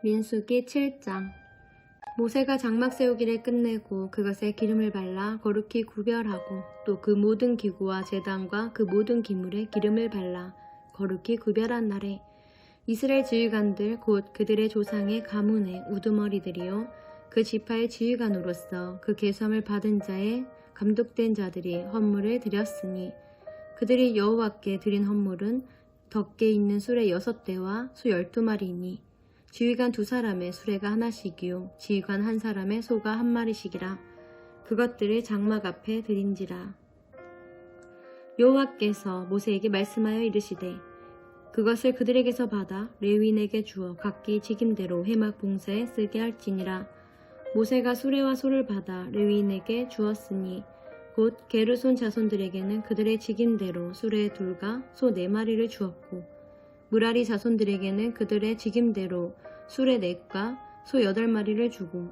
민수기 7장. 모세가 장막 세우기를 끝내고 그것에 기름을 발라 거룩히 구별하고 또 그 모든 기구와 제단과 그 모든 기물에 기름을 발라 거룩히 구별한 날에 이스라엘 지휘관들 곧 그들의 조상의 가문의 우두머리들이요 그 지파의 지휘관으로서 그 계명을 받은 자의 감독된 자들이 헌물을 드렸으니 그들이 여호와께 드린 헌물은 덕계 있는 수레 6대와 소 12마리이니 지휘관 2사람의 수레가 하나씩이요 지휘관 1사람의 소가 1마리씩이라. 그것들을 장막 앞에 드린지라. 여호와께서 모세에게 말씀하여 이르시되 그것을 그들에게서 받아 레위인에게 주어 각기 직임대로 회막 봉사에 쓰게 할지니라. 모세가 수레와 소를 받아 레위인에게 주었으니 곧 게르손 자손들에게는 그들의 직임대로 수레 2과 소 4마리를 주었고 무라리 자손들에게는 그들의 직임대로 수레 4과 소 8마리를 주고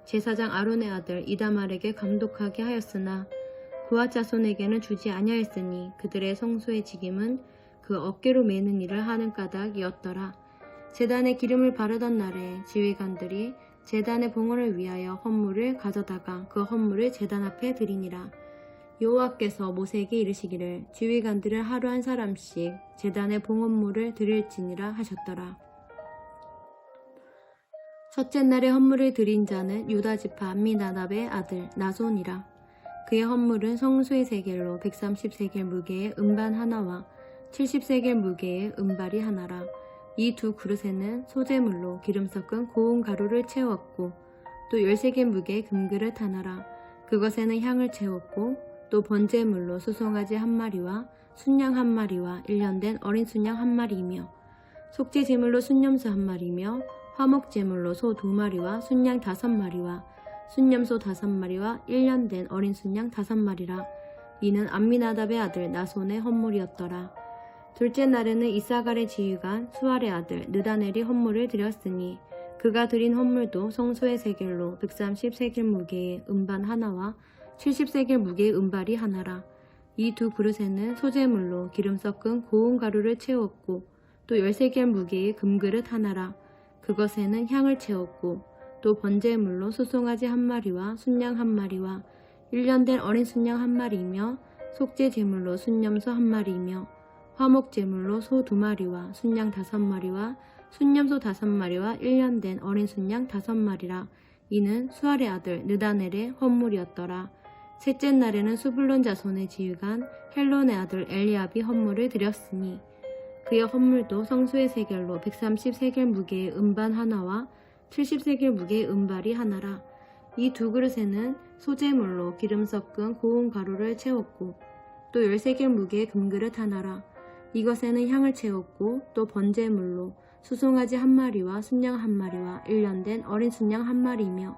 제사장 아론의 아들 이다말에게 감독하게 하였으나 고앗 자손에게는 주지 아니하였으니 그들의 성소의 직임은 그 어깨로 매는 일을 하는 까닭이었더라. 제단에 기름을 바르던 날에 지휘관들이 제단의 봉헌을 위하여 헌물을 가져다가 그 헌물을 제단 앞에 드리니라. 여호와께서 모세에게 이르시기를 지휘관들을 하루 1사람씩 제단의 봉헌물을 드릴지니라 하셨더라. 첫째 날에 헌물을 드린 자는 유다지파 암미나답의 아들 나손이라. 그의 헌물은 성소의 세겔로 130세겔 무게의 음반 하나와 70세겔 무게의 음발이 하나라. 이 2 그릇에는 소재물로 기름 섞은 고운 가루를 채웠고 또 10세겔 무게의 금그릇 하나라. 그것에는 향을 채웠고 또 번제물로 수송아지 1마리와 순양 1마리와 1년 된 어린 순양 1마리이며 속죄 제물로 순염소 1마리며 화목 제물로 소 2마리와 순양 5마리와 순염소 5마리와 1년 된 어린 순양 5마리라. 이는 암미나답의 아들 나손의 헌물이었더라. 둘째 날에는 이사갈의 지휘관 수알의 아들 느다넬이 헌물을 드렸으니 그가 드린 헌물도 성소의 세겔로 130세겔 무게의 음반 하나와 70세겔 무게의 음발이 하나라. 이 2 그릇에는 소재물로 기름 섞은 고운 가루를 채웠고 또 10세겔 무게의 금그릇 하나라. 그것에는 향을 채웠고 또 번제물로 수송아지 1마리와 순양 1마리와 1년 된 어린 순양 1마리이며 속죄 제물로 순염소 1마리이며 화목 제물로 소 2마리와 순양 5마리와 순염소 5마리와 1년 된 어린 순양 5마리라. 이는 수알의 아들 느다넬의 헌물이었더라. 셋째 날에는 수불론 자손의 지휘관 헬론의 아들 엘리압이 헌물을 드렸으니 그의 헌물도 성소의 세겔로 130세겔 무게의 음반 하나와 70세겔 무게의 음발이 하나라. 이 2 그릇에는 소재물로 기름 섞은 고운 가루를 채웠고 또 10세겔 무게의 금그릇 하나라. 이것에는 향을 채웠고 또 번제물로 수송아지 1마리와 순양 1마리와 1년 된 어린 순양 1마리이며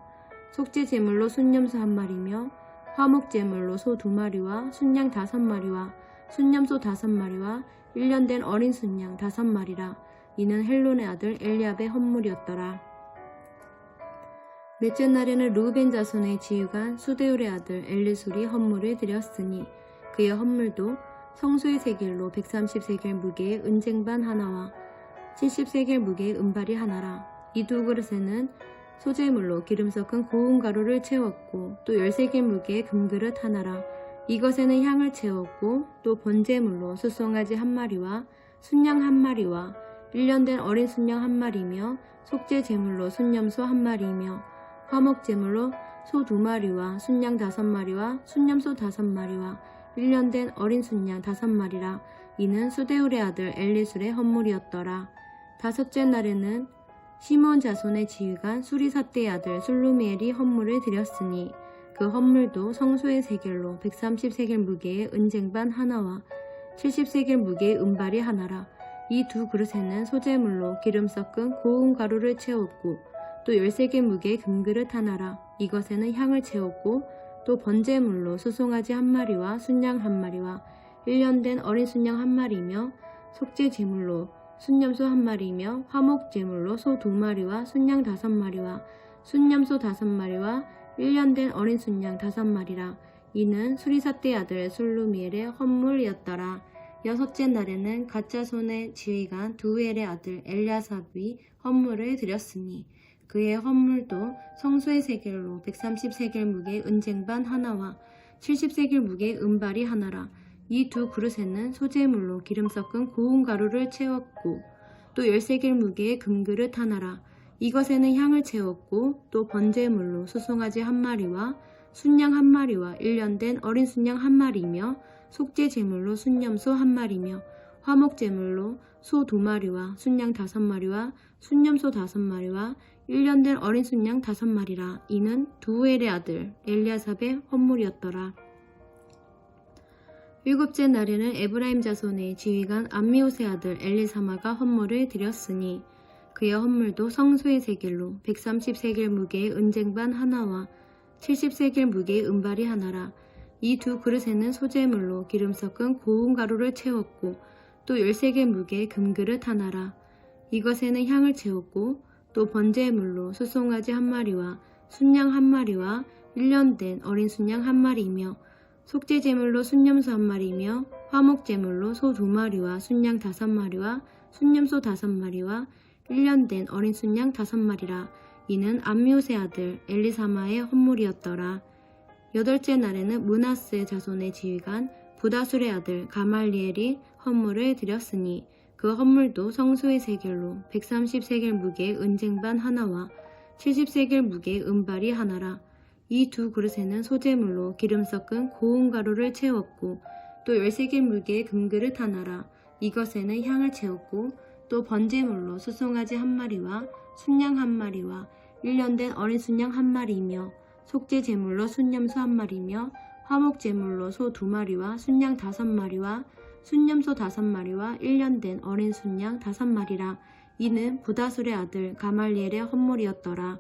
속죄 제물로 순염소 1마리며 화목 제물로 소 2마리와 순양 5마리와 순염소 5마리와 1년 된 어린 순양 5마리라. 이는 헬론의 아들 엘리압의 헌물이었더라. 넷째 날에는 르우벤 자손의 지휘관 수데울의 아들 엘리술이 헌물을 드렸으니 그의 헌물도 성소의 세겔로 130세겔 무게의 은쟁반 하나와 70세겔 무게의 음발이 하나라. 이 2 그릇에는 소재물로 기름 섞은 고운 가루를 채웠고 또 10세겔 무게의 금그릇 하나라. 이것에는 향을 채웠고 또 번제물로 수송아지 1마리와 순양 1마리와 1년 된 어린 순양 1마리며 속죄 제물로 순염소 1마리이며 화목 제물로 소 2마리와 순양 5마리와 순염소 5마리와 1년 된 어린 순양 5마리라. 이는 수데울의 아들 엘리술의 헌물이었더라. 다섯째 날에는 시므온 자손의 지휘관 수리사떼의 아들 술루미엘이 헌물을 드렸으니 그 헌물도 성소의 세겔로 130세겔 무게의 은쟁반 하나와 70세겔 무게의 음발이 하나라. 이 2 그릇에는 소재물로 기름 섞은 고운 가루를 채웠고 또 10세겔 무게의 금그릇 하나라. 이것에는 향을 채웠고 또 번제물로 수송아지 1마리와 순양 1마리와 1년 된 어린 순양 1마리이며 속죄 제물로 순염소 1마리이며 화목 제물로 소 2마리와 순양 5마리와 순염소 5마리와 1년 된 어린 순양 5마리라. 이는 수리사떼 아들 술루미엘의 헌물이었더라. 6째 날에는 갓자손의 지휘관 두엘의 아들 엘야삽이 헌물을 드렸으니 그의 헌물도 성소의 세겔로 130세겔 무게의 은쟁반 하나와 70세겔 무게의 은발이 하나라. 이 두 그릇에는 소재물로 기름 섞은 고운 가루를 채웠고 또 10세겔 무게의 금그릇 하나라. 이것에는 향을 채웠고 또 번제물로 수송아지 한 마리와 순양 한 마리와 1년 된 어린 순양 한 마리며 속죄 제물로 순염소 한 마리며 화목 제물로 소 2마리와 순양 5마리와 순염소 5마리와 1년 된 어린 순양 5마리라. 이는 두엘의 아들 엘야삽의 헌물이었더라. 7째 날에는 에브라임 자손의 지휘관 암미옷의 아들 엘리사마가 헌물을 드렸으니 그의 헌물도 성소의 세겔로 130세겔 무게의 은쟁반 하나와 70세겔 무게의 은발이 하나라. 이 두 그릇에는 소재물로 기름 섞은 고운 가루를 채웠고 또 10세겔 무게의 금그릇 하나라. 이것에는 향을 채웠고 또 번제물로 수송아지 한 마리와 순양 한 마리와 1년 된 어린 순양 한 마리이며 속죄 제물로 순염소 한 마리이며 화목 제물로 소 2마리와 순양 5마리와 순염소 5마리와 1년 된 어린 순양 5마리라. 이는 암미옷의 아들 엘리사마의 헌물이었더라. 8째 날에는 므낫세 자손의 지휘관 부다술의 아들 가말리엘이 헌물을 드렸으니 그 헌물도 성소의 세겔로 130세겔 무게의 은쟁반 하나와 70세겔 무게의 은발이 하나라. 이 두 그릇에는 소재물로 기름 섞은 고운 가루를 채웠고 또 10세겔 무게의 금그릇 하나라. 이것에는 향을 채웠고 또 번제물로 수송아지 한 마리와 순양 한 마리와 1년 된 어린 순양 한 마리이며 속죄 제물로 순염소 한 마리며 화목 제물로 소 2마리와 순양 5마리와 순염소 5마리와 1년 된 어린 순양 5마리라. 이는 부다술의 아들 가말리엘의 헌물이었더라.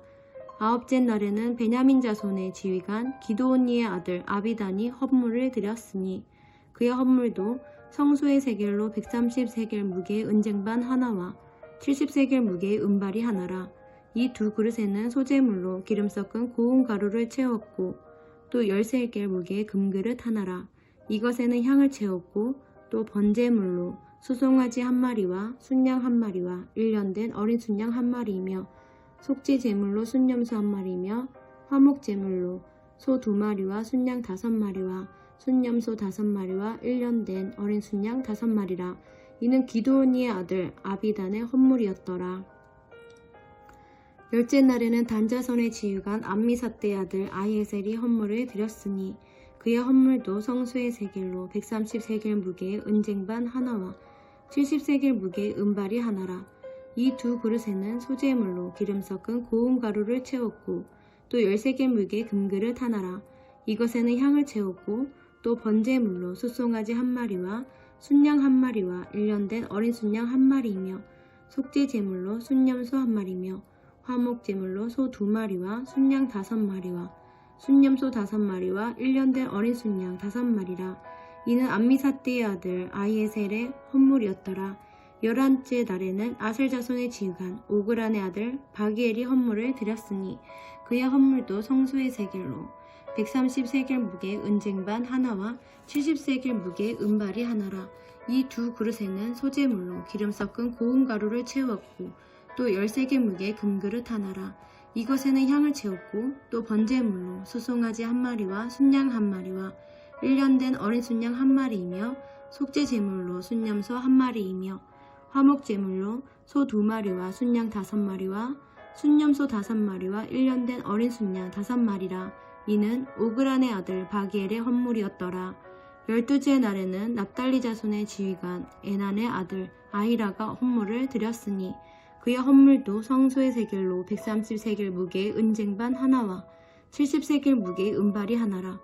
9째 날에는 베냐민 자손의 지휘관 기드오니의 아들 아비단이 헌물을 드렸으니 그의 헌물도 성소의 세겔로 130세겔 무게의 은쟁반 하나와 70세겔 무게의 은발이 하나라. 이 두 그릇에는 소재물로 기름 섞은 고운 가루를 채웠고 또 10세겔 무게의 금그릇 하나라. 이것에는 향을 채웠고 또 번제물로 수송아지 한 마리와 순양 한 마리와 1년 된 어린 순양 한 마리이며 속죄 제물로 순염소 한 마리이며 화목 제물로 소 2마리와 순양 5마리와 순염소 5마리와 1년 된 어린 순양 5마리라. 이는 기드오니의 아들 아비단의 헌물이었더라. 10째 날에는 단자손의 지휘관 암미사떼의 아들 아히에셀이 헌물을 드렸으니 그의 헌물도 성소의 세겔로 130세겔 무게의 은쟁반 하나와 70세겔 무게의 은발이 하나라. 이 두 그릇에는 소재물로 기름 섞은 고운 가루를 채웠고 또 10세겔 무게의 금그릇 하나라. 이것에는 향을 채웠고 또 번제물로 수송아지 한 마리와 순양 한 마리와 1년 된 어린 순양 한 마리이며 속죄 제물로 순염소 한 마리며 화목 제물로 소 2마리와 순양 5마리와 순염소 5마리와 1년 된 어린 순양 5마리라. 이는 암미사떼의 아들 아히에셀의 헌물이었더라. 11째 날에는 아셀 자손의 지휘관 오그란의 아들 바기엘이 헌물을 드렸으니 그의 헌물도 성소의 세겔로 130세겔 무게의 은쟁반 하나와 70세겔 무게의 은발이 하나라. 이 두 그릇에는 소재물로 기름 섞은 고운 가루를 채웠고 또 10세겔 무게의 금그릇 하나라. 이것에는 향을 채웠고 또 번제물로 수송아지 한 마리와 순양 한 마리와 1년 된 어린 순양 한 마리이며 속죄 제물로 순염소 한 마리이며 화목 제물로 소 2마리와 순양 5마리와 순염소 5마리와 1년 된 어린 순양 5마리라. 이는 오그란의 아들 바기엘의 헌물이었더라. 12째 날에는 납달리 자손의 지휘관 에난의 아들 아히라가 헌물을 드렸으니 그의 헌물도 성소의 세겔로 130세겔 무게의 은쟁반 하나와 70세겔 무게의 은발이 하나라.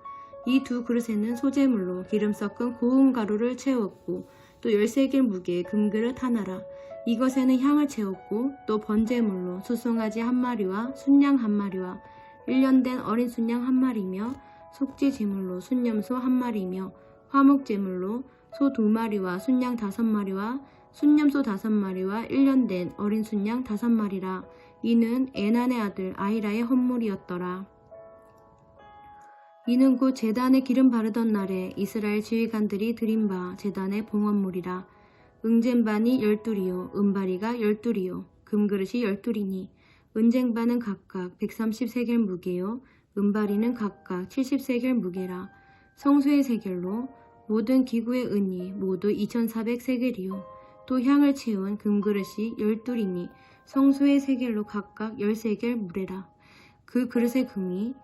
이 두 그릇에는 소재물로 기름 섞은 고운 가루를 채웠고 또 10세겔 무게의 금그릇 하나라. 이것에는 향을 채웠고 또 번제물로 수송아지 한 마리와 순양 한 마리와 1년 된 어린 순양 한 마리며 속죄 제물로 순염소 한 마리며 화목 제물로 소 2마리와 순양 5마리와 순염소 5마리와 1년 된 어린 순양 5마리라. 이는 에난의 아들 아히라의 헌물이었더라. 이는 곧 제단에 기름 바르던 날에 이스라엘 지휘관들이 드린 바 제단의 봉헌물이라. 응젠반이 12이요 은바리가 12이요 금그릇이 12이니 은쟁반은 각각 130세겔 무게요 은바리는 각각 70세겔 무게라. 성소의 세겔로 모든 기구의 은이 모두 2400세겔이요 또 향을 채운 금그릇이 12이니 성소의 세겔로 각각 10세겔 무레라. 그 그릇의 금이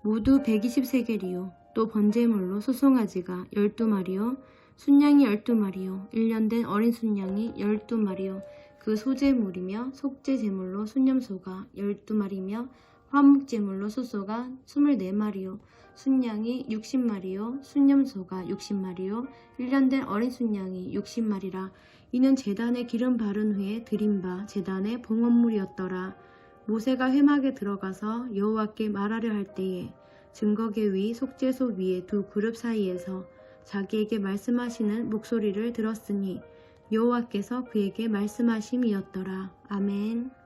모두 120세겔이요 또 번제물로 소송아지가 12마리요 순양이 12마리요 1년 된 어린 순양이 12마리요 그 소제물이며 속죄제물로 순염소가 12마리며 화목제물로 소소가 24마리요 순양이 60마리요 순염소가 60마리요 1년 된 어린 순양이 60마리라. 이는 제단에 기름 바른 후에 드린 바 제단의 봉헌물이었더라. 모세가 회막에 들어가서 여호와께 말하려 할 때에 증거계 위 속죄소 위에 두 그룹 사이에서 자기에게 말씀하시는 목소리를 들었으니 여호와께서 그에게 말씀하심이었더라. 아멘.